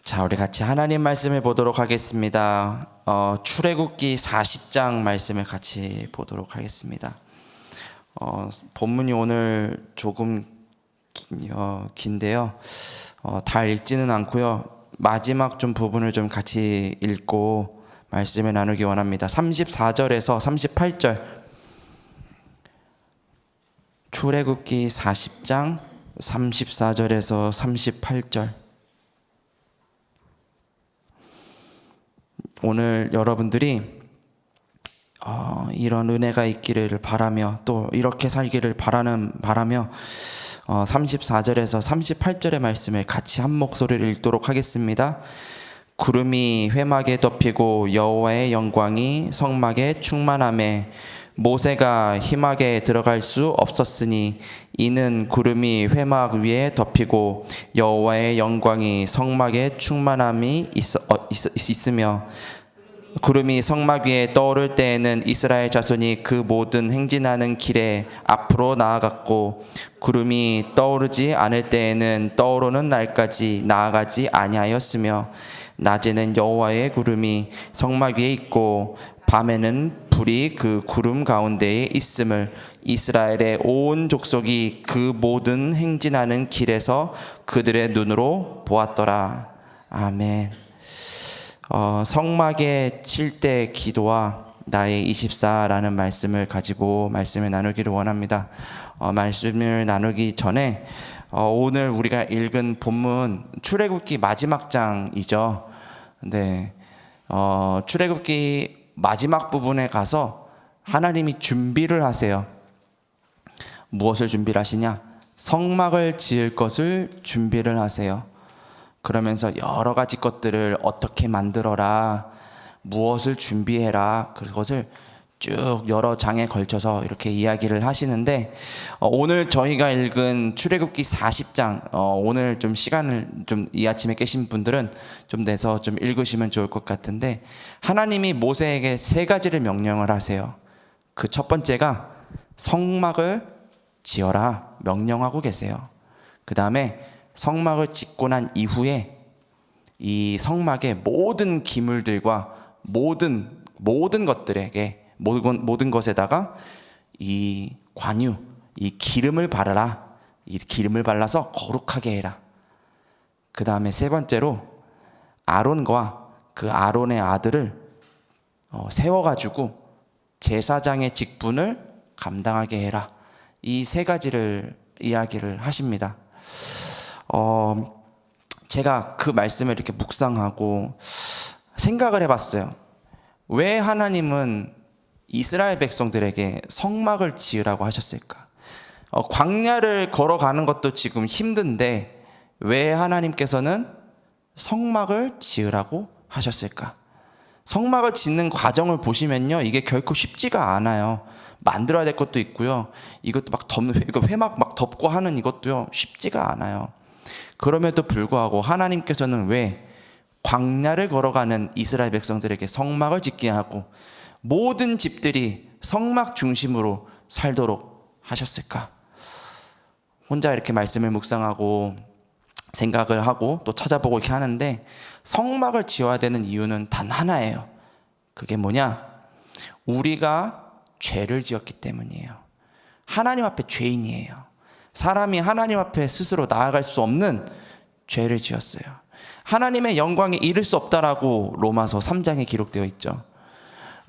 자, 우리 같이 하나님 말씀을 보도록 하겠습니다. 출애굽기 40장 말씀을 같이 보도록 하겠습니다. 본문이 오늘 조금 긴데요. 다 읽지는 않고요. 마지막 좀 부분을 좀 같이 읽고 말씀을 나누기 원합니다. 34절에서 38절. 출애굽기 40장 34절에서 38절. 오늘 여러분들이 이런 은혜가 있기를 바라며 또 이렇게 살기를 바라며 34절에서 38절의 말씀을 같이 한 목소리를 읽도록 하겠습니다. 구름이 회막에 덮이고 여호와의 영광이 성막에 충만하매 모세가 희막에 들어갈 수 없었으니 이는 구름이 회막 위에 덮이고 여호와의 영광이 성막에 충만함이 있으며 구름이 성막 위에 떠오를 때에는 이스라엘 자손이 그 모든 행진하는 길에 앞으로 나아갔고 구름이 떠오르지 않을 때에는 떠오르는 날까지 나아가지 아니하였으며 낮에는 여호와의 구름이 성막 위에 있고 밤에는 불이 그 구름 가운데에 있음을 이스라엘의 온 족속이 그 모든 행진하는 길에서 그들의 눈으로 보았더라. 아멘. 성막의 7대 기도와 나의 24라는 말씀을 가지고 말씀을 나누기를 원합니다. 말씀을 나누기 전에 오늘 우리가 읽은 본문 출애굽기 마지막 장이죠. 네, 출애굽기 마지막 부분에 가서 하나님이 준비를 하세요. 무엇을 준비를 하시냐? 성막을 지을 것을 준비를 하세요. 그러면서 여러 가지 것들을 어떻게 만들어라, 무엇을 준비해라, 그것을 쭉 여러 장에 걸쳐서 이렇게 이야기를 하시는데 오늘 저희가 읽은 출애굽기 40장 오늘 좀 시간을 좀 이 아침에 깨신 분들은 좀 내서 좀 읽으시면 좋을 것 같은데 하나님이 모세에게 세 가지를 명령을 하세요. 그 첫 번째가 성막을 지어라 명령하고 계세요. 그 다음에 성막을 짓고 난 이후에 이 성막의 모든 기물들과 모든 것들에게 모든 것에다가 이 관유, 이 기름을 바르라. 이 기름을 발라서 거룩하게 해라. 그 다음에 세 번째로 아론과 그 아론의 아들을 세워가지고 제사장의 직분을 감당하게 해라. 이 세 가지를 이야기를 하십니다. 제가 그 말씀을 이렇게 묵상하고 생각을 해봤어요. 왜 하나님은 이스라엘 백성들에게 성막을 지으라고 하셨을까? 광야를 걸어가는 것도 지금 힘든데 왜 하나님께서는 성막을 지으라고 하셨을까? 성막을 짓는 과정을 보시면요, 이게 결코 쉽지가 않아요. 만들어야 될 것도 있고요. 이것도 막 이거 회막 막 덮고 하는 이것도요, 쉽지가 않아요. 그럼에도 불구하고 하나님께서는 왜 광야를 걸어가는 이스라엘 백성들에게 성막을 짓게 하고 모든 집들이 성막 중심으로 살도록 하셨을까? 혼자 이렇게 말씀을 묵상하고 생각을 하고 또 찾아보고 이렇게 하는데 성막을 지어야 되는 이유는 단 하나예요. 그게 뭐냐? 우리가 죄를 지었기 때문이에요. 하나님 앞에 죄인이에요. 사람이 하나님 앞에 스스로 나아갈 수 없는 죄를 지었어요. 하나님의 영광에 이를 수 없다라고 로마서 3장에 기록되어 있죠.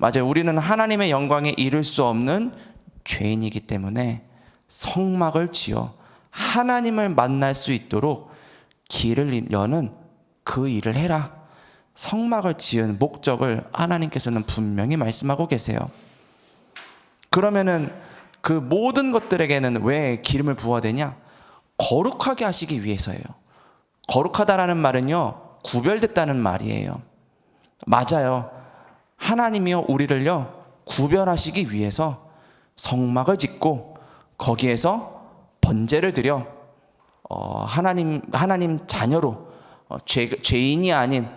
맞아요. 우리는 하나님의 영광에 이를 수 없는 죄인이기 때문에 성막을 지어 하나님을 만날 수 있도록 길을 여는 그 일을 해라. 성막을 지은 목적을 하나님께서는 분명히 말씀하고 계세요. 그러면은 그 모든 것들에게는 왜 기름을 부어야 되냐? 거룩하게 하시기 위해서예요. 거룩하다라는 말은요, 구별됐다는 말이에요. 맞아요. 하나님이요, 우리를요, 구별하시기 위해서 성막을 짓고 거기에서 번제를 드려 하나님 자녀로 죄인이 아닌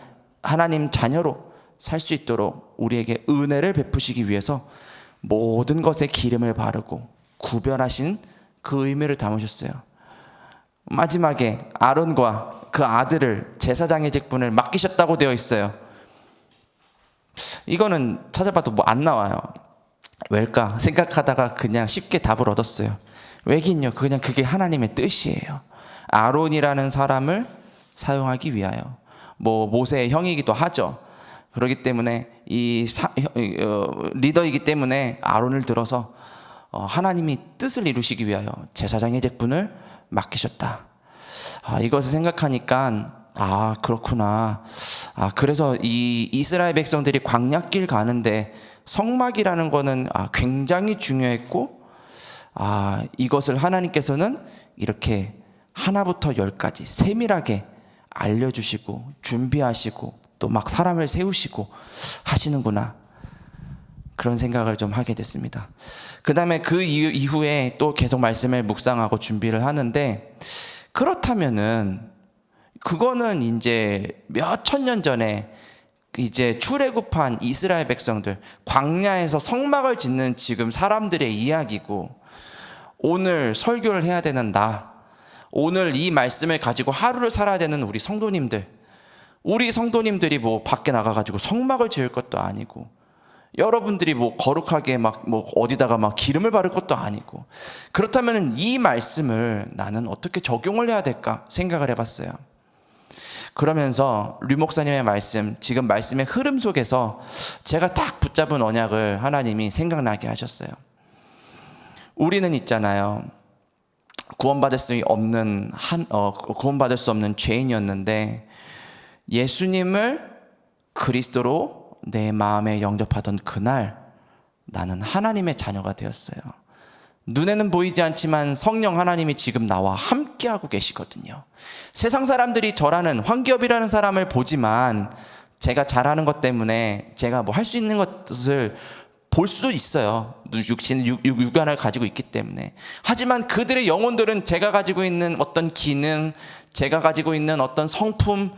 하나님 자녀로 살 수 있도록 우리에게 은혜를 베푸시기 위해서 모든 것에 기름을 바르고 구별하신 그 의미를 담으셨어요. 마지막에 아론과 그 아들을 제사장의 직분을 맡기셨다고 되어 있어요. 이거는 찾아봐도 뭐 안 나와요. 왜일까 생각하다가 그냥 쉽게 답을 얻었어요. 왜긴요, 그냥 그게 하나님의 뜻이에요. 아론이라는 사람을 사용하기 위하여. 뭐 모세의 형이기도 하죠. 그렇기 때문에 리더이기 때문에 아론을 들어서 하나님이 뜻을 이루시기 위하여 제사장의 직분을 맡기셨다. 이것을 생각하니까 그렇구나. 그래서 이 이스라엘 백성들이 광야길 가는데 성막이라는 거는 굉장히 중요했고, 이것을 하나님께서는 이렇게 하나부터 열까지 세밀하게 알려주시고 준비하시고 또 막 사람을 세우시고 하시는구나, 그런 생각을 좀 하게 됐습니다. 그 다음에 그 이후에 또 계속 말씀을 묵상하고 준비를 하는데, 그렇다면은 그거는 이제 몇 천 년 전에 이제 출애굽한 이스라엘 백성들, 광야에서 성막을 짓는 지금 사람들의 이야기고, 오늘 설교를 해야 되는 오늘 이 말씀을 가지고 하루를 살아야 되는 우리 성도님들이 뭐 밖에 나가가지고 성막을 지을 것도 아니고, 여러분들이 뭐 거룩하게 뭐 어디다가 막 기름을 바를 것도 아니고, 그렇다면 이 말씀을 나는 어떻게 적용을 해야 될까 생각을 해봤어요. 그러면서 류 목사님의 말씀, 지금 말씀의 흐름 속에서 제가 딱 붙잡은 언약을 하나님이 생각나게 하셨어요. 우리는 있잖아요, 구원받을 수 없는 죄인이었는데 예수님을 그리스도로 내 마음에 영접하던 그날 나는 하나님의 자녀가 되었어요. 눈에는 보이지 않지만 성령 하나님이 지금 나와 함께하고 계시거든요. 세상 사람들이 저라는 황기업이라는 사람을 보지만 제가 잘하는 것 때문에 제가 뭐 할 수 있는 것을 볼 수도 있어요. 육안을 가지고 있기 때문에. 하지만 그들의 영혼들은 제가 가지고 있는 어떤 기능, 제가 가지고 있는 어떤 성품,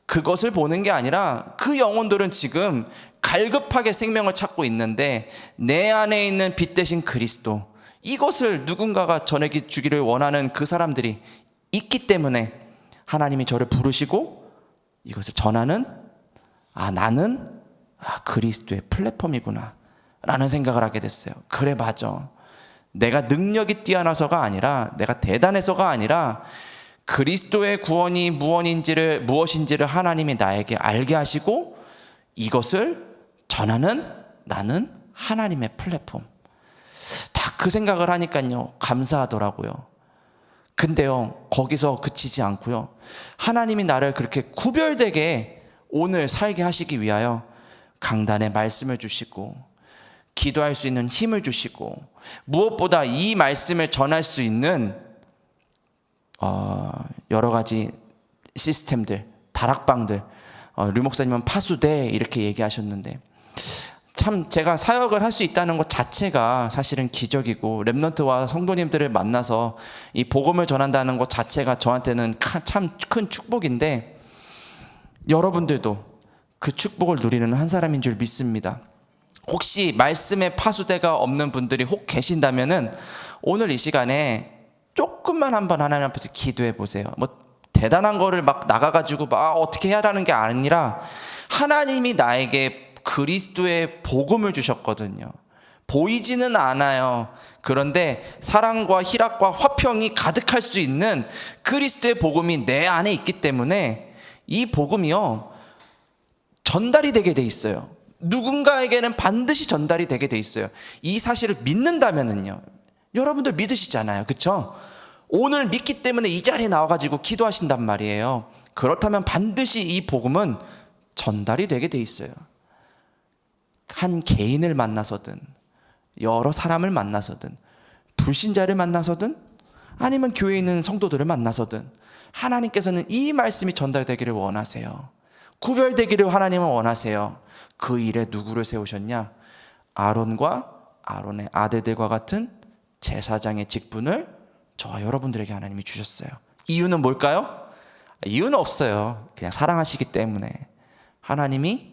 그것을 보는 게 아니라 그 영혼들은 지금 갈급하게 생명을 찾고 있는데, 내 안에 있는 빛 대신 그리스도, 이것을 누군가가 전해 주기를 원하는 그 사람들이 있기 때문에 하나님이 저를 부르시고 이것을 전하는, 나는 그리스도의 플랫폼이구나 라는 생각을 하게 됐어요. 그래, 맞아. 내가 능력이 뛰어나서가 아니라, 내가 대단해서가 아니라, 그리스도의 구원이 무엇인지를 하나님이 나에게 알게 하시고 이것을 전하는 나는 하나님의 플랫폼. 딱 그 생각을 하니까요, 감사하더라고요. 근데요, 거기서 그치지 않고요, 하나님이 나를 그렇게 구별되게 오늘 살게 하시기 위하여 강단에 말씀을 주시고 기도할 수 있는 힘을 주시고, 무엇보다 이 말씀을 전할 수 있는 여러 가지 시스템들, 다락방들, 류 목사님은 파수대 이렇게 얘기하셨는데, 참 제가 사역을 할 수 있다는 것 자체가 사실은 기적이고, 렘넌트와 성도님들을 만나서 이 복음을 전한다는 것 자체가 저한테는 참 큰 축복인데, 여러분들도 그 축복을 누리는 한 사람인 줄 믿습니다. 혹시 말씀의 파수대가 없는 분들이 혹 계신다면은 오늘 이 시간에 조금만 한번 하나님 앞에서 기도해 보세요. 뭐 대단한 거를 막 나가가지고 막 어떻게 해야 하는 게 아니라, 하나님이 나에게 그리스도의 복음을 주셨거든요. 보이지는 않아요. 그런데 사랑과 희락과 화평이 가득할 수 있는 그리스도의 복음이 내 안에 있기 때문에 이 복음이요, 전달이 되게 돼 있어요. 누군가에게는 반드시 전달이 되게 돼 있어요. 이 사실을 믿는다면은요, 여러분들 믿으시잖아요, 그렇죠? 오늘 믿기 때문에 이 자리에 나와가지고 기도하신단 말이에요. 그렇다면 반드시 이 복음은 전달이 되게 돼 있어요. 한 개인을 만나서든, 여러 사람을 만나서든, 불신자를 만나서든, 아니면 교회에 있는 성도들을 만나서든, 하나님께서는 이 말씀이 전달되기를 원하세요. 구별되기를 하나님은 원하세요. 그 일에 누구를 세우셨냐? 아론과 아론의 아들들과 같은 제사장의 직분을 저와 여러분들에게 하나님이 주셨어요. 이유는 뭘까요? 이유는 없어요. 그냥 사랑하시기 때문에 하나님이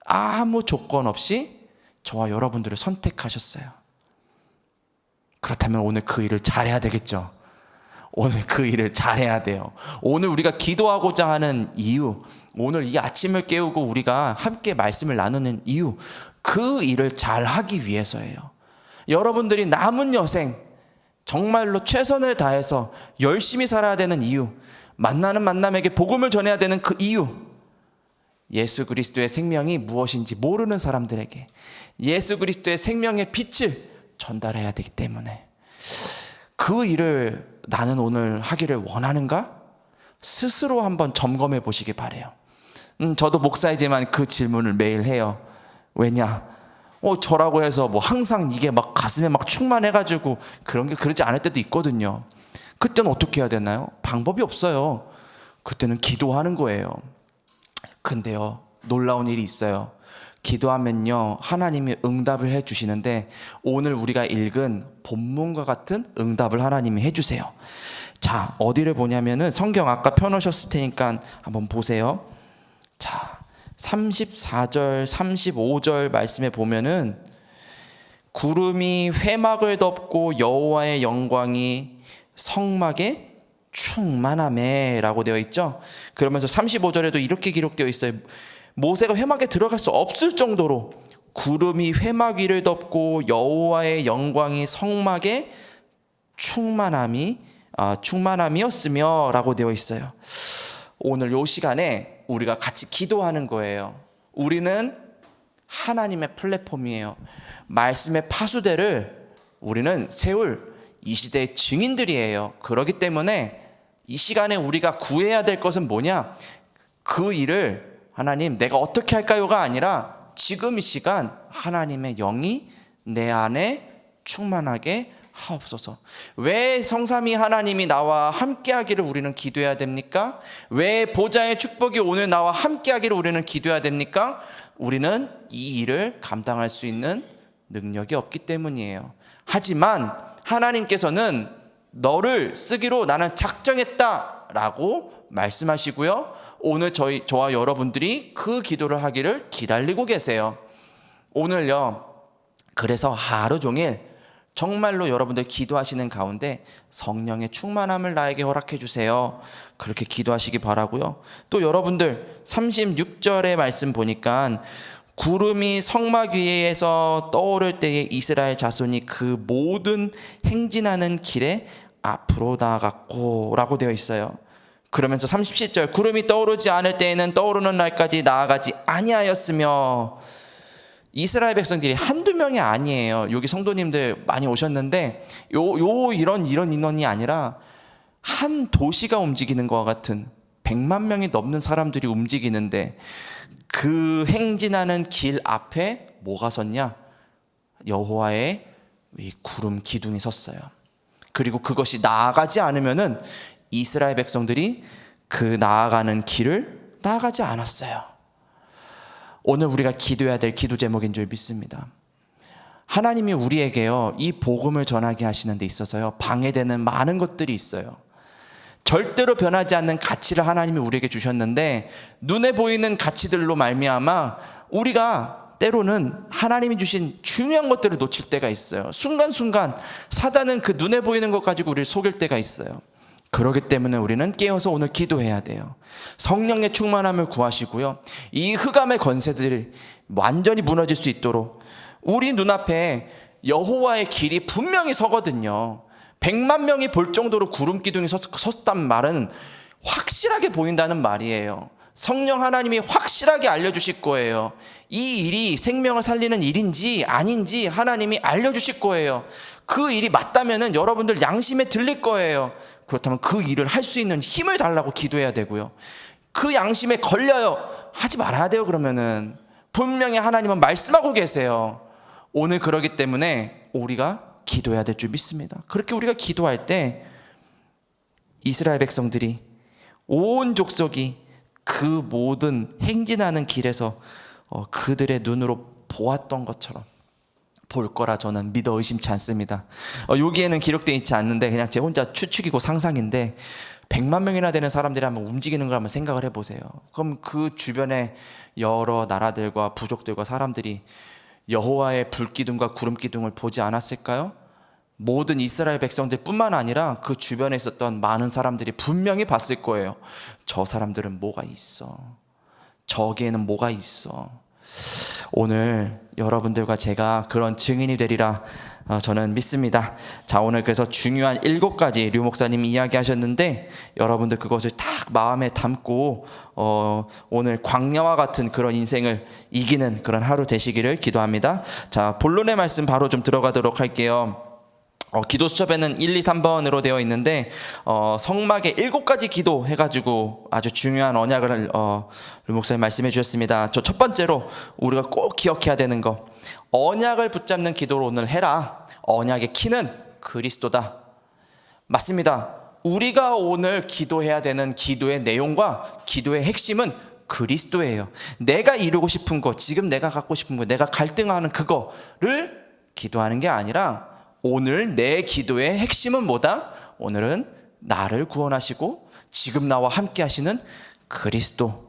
아무 조건 없이 저와 여러분들을 선택하셨어요. 그렇다면 오늘 그 일을 잘해야 되겠죠. 오늘 그 일을 잘해야 돼요. 오늘 우리가 기도하고자 하는 이유, 오늘 이 아침을 깨우고 우리가 함께 말씀을 나누는 이유, 그 일을 잘하기 위해서예요. 여러분들이 남은 여생 정말로 최선을 다해서 열심히 살아야 되는 이유, 만나는 만남에게 복음을 전해야 되는 그 이유, 예수 그리스도의 생명이 무엇인지 모르는 사람들에게 예수 그리스도의 생명의 빛을 전달해야 되기 때문에 그 일을 나는 오늘 하기를 원하는가? 스스로 한번 점검해 보시기 바래요. 저도 목사이지만 그 질문을 매일 해요. 왜냐? 저라고 해서 뭐 항상 이게 막 가슴에 막 충만해가지고 그러지 않을 때도 있거든요. 그때는 어떻게 해야 되나요? 방법이 없어요. 그때는 기도하는 거예요. 근데요, 놀라운 일이 있어요. 기도하면요, 하나님이 응답을 해주시는데 오늘 우리가 읽은 본문과 같은 응답을 하나님이 해주세요. 자, 어디를 보냐면은 성경 아까 펴놓으셨을 테니까 한번 보세요. 자, 34절, 35절 말씀에 보면은 구름이 회막을 덮고 여호와의 영광이 성막에 충만하매 라고 되어 있죠. 그러면서 35절에도 이렇게 기록되어 있어요. 모세가 회막에 들어갈 수 없을 정도로 구름이 회막 위를 덮고 여호와의 영광이 성막에 충만함이었으며 라고 되어 있어요. 오늘 이 시간에 우리가 같이 기도하는 거예요. 우리는 하나님의 플랫폼이에요. 말씀의 파수대를 우리는 세울 이 시대의 증인들이에요. 그렇기 때문에 이 시간에 우리가 구해야 될 것은 뭐냐? 그 일을 하나님 내가 어떻게 할까요가 아니라 지금 이 시간 하나님의 영이 내 안에 충만하게 하옵소서. 왜 성삼위 하나님이 나와 함께하기를 우리는 기도해야 됩니까? 왜 보좌의 축복이 오늘 나와 함께하기를 우리는 기도해야 됩니까? 우리는 이 일을 감당할 수 있는 능력이 없기 때문이에요. 하지만 하나님께서는 너를 쓰기로 나는 작정했다라고 말씀하시고요. 오늘 저와 여러분들이 그 기도를 하기를 기다리고 계세요. 오늘요, 그래서 하루 종일 정말로 여러분들 기도하시는 가운데 성령의 충만함을 나에게 허락해 주세요. 그렇게 기도하시기 바라고요. 또 여러분들 36절의 말씀 보니까 구름이 성막 위에서 떠오를 때에 이스라엘 자손이 그 모든 행진하는 길에 앞으로 나아갔고 라고 되어 있어요. 그러면서 37절 구름이 떠오르지 않을 때에는 떠오르는 날까지 나아가지 아니하였으며, 이스라엘 백성들이 한두 명이 아니에요. 여기 성도님들 많이 오셨는데 이런 인원이 아니라 한 도시가 움직이는 것과 같은 100만 명이 넘는 사람들이 움직이는데 그 행진하는 길 앞에 뭐가 섰냐? 여호와의 이 구름 기둥이 섰어요. 그리고 그것이 나아가지 않으면은 이스라엘 백성들이 그 나아가는 길을 나아가지 않았어요. 오늘 우리가 기도해야 될 기도 제목인 줄 믿습니다. 하나님이 우리에게요, 이 복음을 전하게 하시는 데 있어서요, 방해되는 많은 것들이 있어요. 절대로 변하지 않는 가치를 하나님이 우리에게 주셨는데 눈에 보이는 가치들로 말미암아 우리가 때로는 하나님이 주신 중요한 것들을 놓칠 때가 있어요. 순간순간 사단은 그 눈에 보이는 것 가지고 우리를 속일 때가 있어요. 그렇기 때문에 우리는 깨어서 오늘 기도해야 돼요. 성령의 충만함을 구하시고요, 이 흑암의 권세들이 완전히 무너질 수 있도록 우리 눈앞에 여호와의 길이 분명히 서거든요. 100만 명이 볼 정도로 구름 기둥이 섰단 말은 확실하게 보인다는 말이에요. 성령 하나님이 확실하게 알려주실 거예요. 이 일이 생명을 살리는 일인지 아닌지 하나님이 알려주실 거예요. 그 일이 맞다면은 여러분들 양심에 들릴 거예요. 그렇다면 그 일을 할 수 있는 힘을 달라고 기도해야 되고요. 그 양심에 걸려요, 하지 말아야 돼요. 그러면은 분명히 하나님은 말씀하고 계세요. 오늘 그러기 때문에 우리가 기도해야 될 줄 믿습니다. 그렇게 우리가 기도할 때 이스라엘 백성들이 온 족속이 그 모든 행진하는 길에서 그들의 눈으로 보았던 것처럼 볼 거라 저는 믿어 의심치 않습니다. 여기에는 기록되어 있지 않는데 그냥 제 혼자 추측이고 상상인데 100만 명이나 되는 사람들이 한번 움직이는 걸 한번 생각을 해보세요. 그럼 그 주변에 여러 나라들과 부족들과 사람들이 여호와의 불기둥과 구름기둥을 보지 않았을까요? 모든 이스라엘 백성들 뿐만 아니라 그 주변에 있었던 많은 사람들이 분명히 봤을 거예요. 저 사람들은 뭐가 있어? 저기에는 뭐가 있어? 오늘 여러분들과 제가 그런 증인이 되리라 저는 믿습니다. 자, 오늘 그래서 중요한 7가지 류 목사님이 이야기하셨는데 여러분들 그것을 딱 마음에 담고 오늘 광야와 같은 그런 인생을 이기는 그런 하루 되시기를 기도합니다. 자, 본론의 말씀 바로 좀 들어가도록 할게요. 기도 수첩에는 1, 2, 3번으로 되어 있는데 성막에 7가지 기도 해가지고 아주 중요한 언약을 류 목사님 말씀해 주셨습니다. 저 첫 번째로 우리가 꼭 기억해야 되는 거, 언약을 붙잡는 기도를 오늘 해라. 언약의 키는 그리스도다. 맞습니다. 우리가 오늘 기도해야 되는 기도의 내용과 기도의 핵심은 그리스도예요. 내가 이루고 싶은 거, 지금 내가 갖고 싶은 거, 내가 갈등하는 그거를 기도하는 게 아니라 오늘 내 기도의 핵심은 뭐다? 오늘은 나를 구원하시고 지금 나와 함께 하시는 그리스도.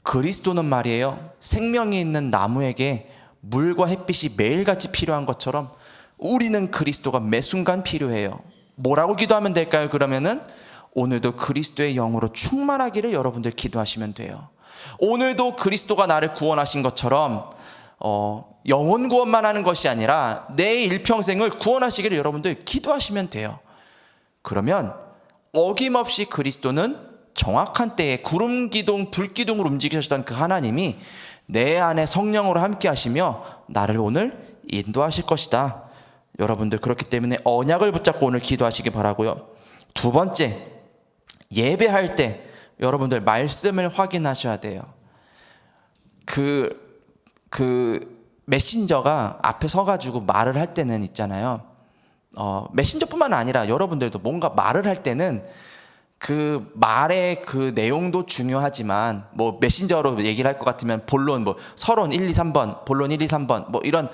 그리스도는 말이에요, 생명이 있는 나무에게 물과 햇빛이 매일같이 필요한 것처럼 우리는 그리스도가 매 순간 필요해요. 뭐라고 기도하면 될까요? 그러면은 오늘도 그리스도의 영으로 충만하기를 여러분들 기도하시면 돼요. 오늘도 그리스도가 나를 구원하신 것처럼 영혼 구원만 하는 것이 아니라 내 일평생을 구원하시기를 여러분들 기도하시면 돼요. 그러면 어김없이 그리스도는 정확한 때에 구름 기둥, 불 기둥으로 움직이셨던 그 하나님이 내 안에 성령으로 함께 하시며 나를 오늘 인도하실 것이다. 여러분들 그렇기 때문에 언약을 붙잡고 오늘 기도하시기 바라고요. 두 번째, 예배할 때 여러분들 말씀을 확인하셔야 돼요. 메신저가 앞에 서가지고 말을 할 때는 있잖아요. 메신저뿐만 아니라 여러분들도 뭔가 말을 할 때는 그 말의 그 내용도 중요하지만, 뭐 메신저로 얘기를 할 것 같으면 본론, 뭐 서론 1, 2, 3번, 본론 1, 2, 3번, 뭐 이런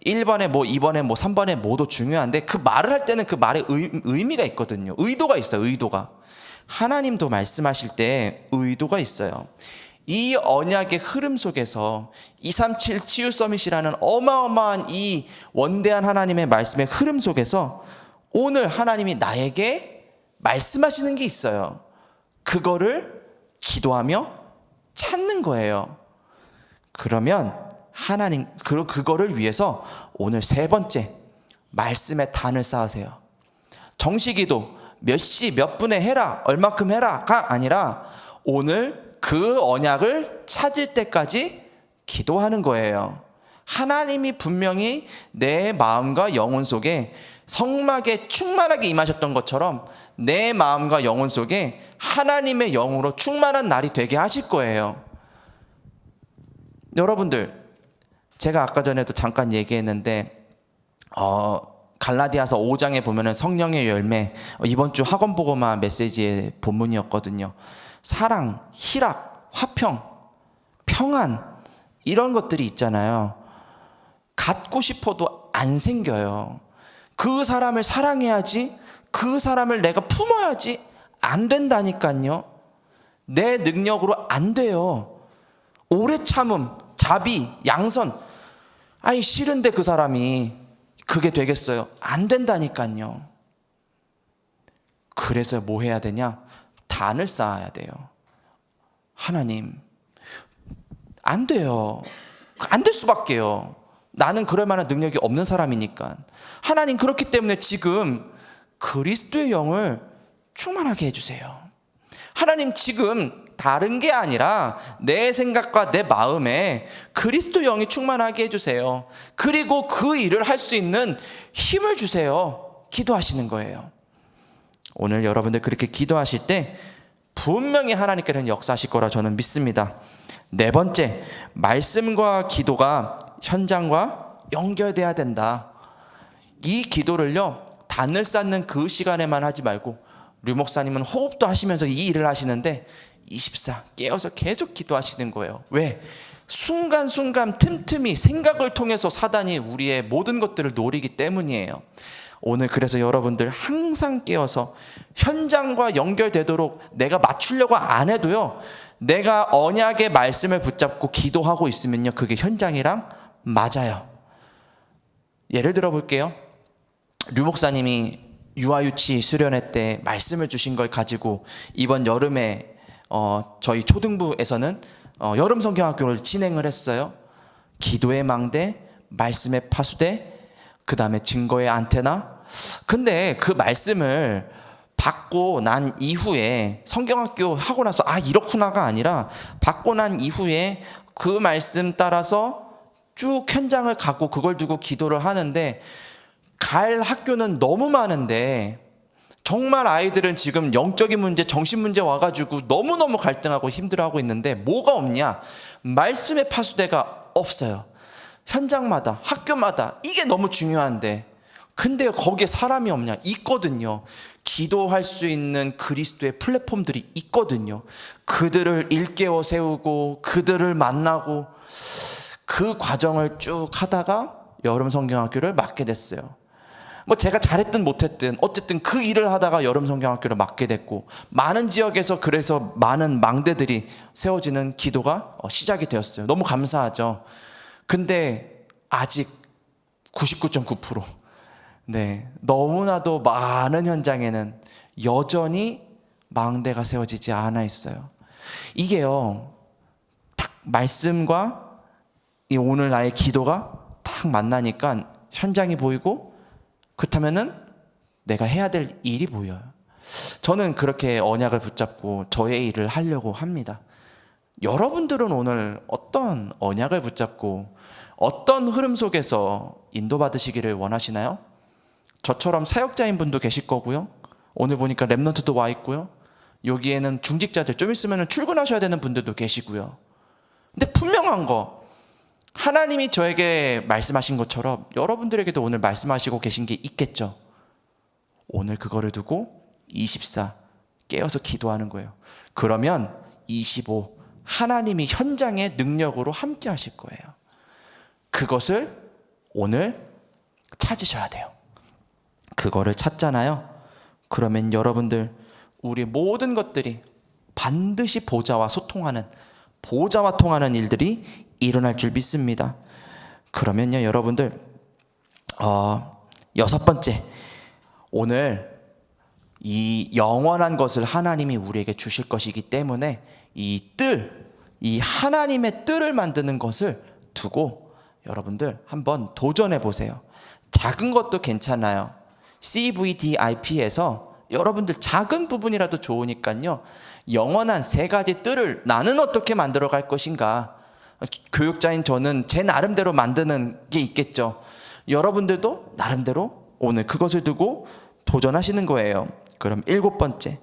1번에 뭐 2번에 뭐 3번에 뭐도 중요한데 그 말을 할 때는 그 말의 의미가 있거든요. 의도가 있어요. 의도가. 하나님도 말씀하실 때 의도가 있어요. 이 언약의 흐름 속에서 237 치유 서밋이라는 어마어마한 이 원대한 하나님의 말씀의 흐름 속에서 오늘 하나님이 나에게 말씀하시는 게 있어요. 그거를 기도하며 찾는 거예요. 그러면 하나님, 그거를 위해서 오늘 세 번째, 말씀의 단을 쌓으세요. 정시기도 몇 시 몇 분에 해라, 얼마큼 해라가 아니라 오늘 그 언약을 찾을 때까지 기도하는 거예요. 하나님이 분명히 내 마음과 영혼 속에 성막에 충만하게 임하셨던 것처럼 내 마음과 영혼 속에 하나님의 영으로 충만한 날이 되게 하실 거예요. 여러분들, 제가 아까 전에도 잠깐 얘기했는데 갈라디아서 5장에 보면은 성령의 열매, 이번 주 학원 보고마 메시지의 본문이었거든요. 사랑, 희락, 화평, 평안, 이런 것들이 있잖아요. 갖고 싶어도 안 생겨요. 그 사람을 사랑해야지, 그 사람을 내가 품어야지, 안 된다니까요. 내 능력으로 안 돼요. 오래 참음, 자비, 양선, 아니 싫은데 그 사람이 그게 되겠어요? 안 된다니까요. 그래서 뭐 해야 되냐? 단을 쌓아야 돼요. 하나님, 안 돼요. 안 될 수밖에요. 나는 그럴 만한 능력이 없는 사람이니까. 하나님, 그렇기 때문에 지금 그리스도의 영을 충만하게 해주세요. 하나님, 지금 다른 게 아니라 내 생각과 내 마음에 그리스도 영이 충만하게 해주세요. 그리고 그 일을 할 수 있는 힘을 주세요. 기도하시는 거예요. 오늘 여러분들 그렇게 기도하실 때 분명히 하나님께서는 역사하실 거라 저는 믿습니다. 네 번째, 말씀과 기도가 현장과 연결돼야 된다. 이 기도를요, 단을 쌓는 그 시간에만 하지 말고, 류 목사님은 호흡도 하시면서 이 일을 하시는데 24 깨어서 계속 기도하시는 거예요. 왜? 순간순간 틈틈이 생각을 통해서 사단이 우리의 모든 것들을 노리기 때문이에요. 오늘 그래서 여러분들 항상 깨어서 현장과 연결되도록 내가 맞추려고 안 해도요, 내가 언약의 말씀을 붙잡고 기도하고 있으면요, 그게 현장이랑 맞아요. 예를 들어 볼게요. 류 목사님이 유아유치 수련회 때 말씀을 주신 걸 가지고 이번 여름에 저희 초등부에서는 여름 성경학교를 진행을 했어요. 기도의 망대, 말씀의 파수대, 그 다음에 증거의 안테나. 근데 그 말씀을 받고 난 이후에 성경학교 하고 나서 이렇구나가 아니라 받고 난 이후에 그 말씀 따라서 쭉 현장을 가고 그걸 두고 기도를 하는데, 갈 학교는 너무 많은데 정말 아이들은 지금 영적인 문제, 정신 문제 와가지고 너무너무 갈등하고 힘들어하고 있는데 뭐가 없냐? 말씀의 파수대가 없어요. 현장마다, 학교마다. 이게 너무 중요한데, 근데 거기에 사람이 없냐? 있거든요. 기도할 수 있는 그리스도의 플랫폼들이 있거든요. 그들을 일깨워 세우고 그들을 만나고, 그 과정을 쭉 하다가 여름 성경학교를 맡게 됐어요. 뭐 제가 잘했든 못했든 어쨌든 그 일을 하다가 여름 성경학교를 맡게 됐고, 많은 지역에서 그래서 많은 망대들이 세워지는 기도가 시작이 되었어요. 너무 감사하죠. 근데 아직 99.9%, 너무나도 많은 현장에는 여전히 망대가 세워지지 않아 있어요. 이게요, 딱 말씀과 이 오늘 나의 기도가 딱 만나니까 현장이 보이고, 그렇다면은 내가 해야 될 일이 보여요. 저는 그렇게 언약을 붙잡고 저의 일을 하려고 합니다. 여러분들은 오늘 어떤 언약을 붙잡고 어떤 흐름 속에서 인도받으시기를 원하시나요? 저처럼 사역자인 분도 계실 거고요. 오늘 보니까 랩넌트도 와 있고요. 여기에는 중직자들, 좀 있으면 출근하셔야 되는 분들도 계시고요. 근데 분명한 거, 하나님이 저에게 말씀하신 것처럼 여러분들에게도 오늘 말씀하시고 계신 게 있겠죠. 오늘 그거를 두고 24 깨어서 기도하는 거예요. 그러면 25 하나님이 현장의 능력으로 함께 하실 거예요. 그것을 오늘 찾으셔야 돼요. 그거를 찾잖아요. 그러면 여러분들, 우리 모든 것들이 반드시 보좌와 소통하는, 보좌와 통하는 일들이 일어날 줄 믿습니다. 그러면요, 여러분들, 6번째, 오늘 이 영원한 것을 하나님이 우리에게 주실 것이기 때문에 이 하나님의 뜰을 만드는 것을 두고 여러분들 한번 도전해 보세요. 작은 것도 괜찮아요. CVDIP에서 여러분들 작은 부분이라도 좋으니까요, 영원한 3가지 뜰을 나는 어떻게 만들어 갈 것인가. 교육자인 저는 제 나름대로 만드는 게 있겠죠. 여러분들도 나름대로 오늘 그것을 두고 도전하시는 거예요. 그럼 7번째,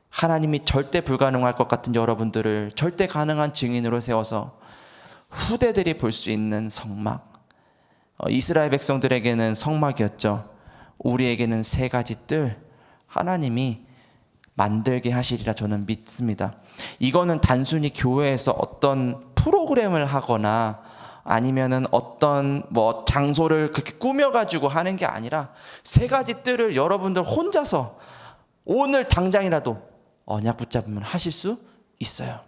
하나님이 절대 불가능할 것 같은 여러분들을 절대 가능한 증인으로 세워서 후대들이 볼 수 있는 성막. 이스라엘 백성들에게는 성막이었죠. 우리에게는 3가지 뜰, 하나님이 만들게 하시리라 저는 믿습니다. 이거는 단순히 교회에서 어떤 프로그램을 하거나 아니면은 어떤 장소를 그렇게 꾸며가지고 하는 게 아니라 3가지 뜰을 여러분들 혼자서 오늘 당장이라도 언약 붙잡으면 하실 수 있어요.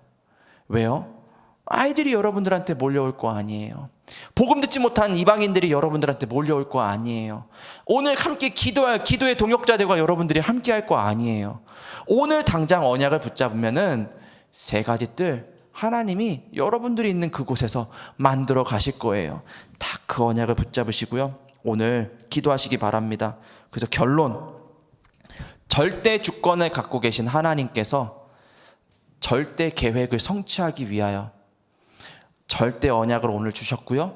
왜요? 아이들이 여러분들한테 몰려올 거 아니에요. 복음 듣지 못한 이방인들이 여러분들한테 몰려올 거 아니에요. 오늘 함께 기도할 기도의 동역자들과 여러분들이 함께 할 거 아니에요. 오늘 당장 언약을 붙잡으면은 3가지 뜰, 하나님이 여러분들이 있는 그곳에서 만들어 가실 거예요. 딱 그 언약을 붙잡으시고요, 오늘 기도하시기 바랍니다. 그래서 결론, 절대 주권을 갖고 계신 하나님께서 절대 계획을 성취하기 위하여 절대 언약을 오늘 주셨고요,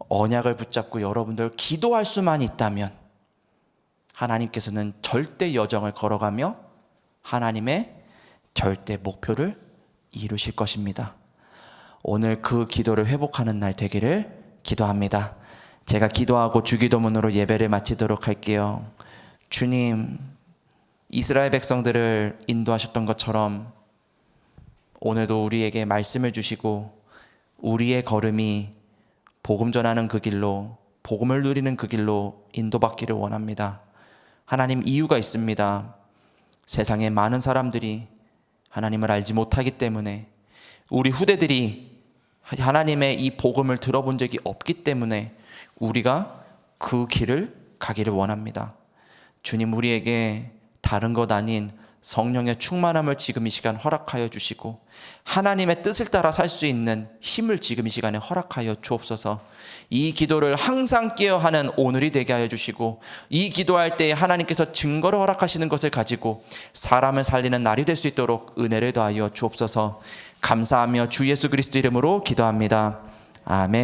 언약을 붙잡고 여러분들 기도할 수만 있다면 하나님께서는 절대 여정을 걸어가며 하나님의 절대 목표를 이루실 것입니다. 오늘 그 기도를 회복하는 날 되기를 기도합니다. 제가 기도하고 주기도문으로 예배를 마치도록 할게요. 주님, 이스라엘 백성들을 인도하셨던 것처럼 오늘도 우리에게 말씀을 주시고 우리의 걸음이 복음 전하는 그 길로, 복음을 누리는 그 길로 인도받기를 원합니다. 하나님, 이유가 있습니다. 세상에 많은 사람들이 하나님을 알지 못하기 때문에, 우리 후대들이 하나님의 이 복음을 들어본 적이 없기 때문에 우리가 그 길을 가기를 원합니다. 주님, 우리에게 다른 것 아닌 성령의 충만함을 지금 이 시간 허락하여 주시고 하나님의 뜻을 따라 살 수 있는 힘을 지금 이 시간에 허락하여 주옵소서. 이 기도를 항상 깨어하는 오늘이 되게 하여 주시고 이 기도할 때 하나님께서 증거를 허락하시는 것을 가지고 사람을 살리는 날이 될 수 있도록 은혜를 더하여 주옵소서. 감사하며 주 예수 그리스도 이름으로 기도합니다. 아멘.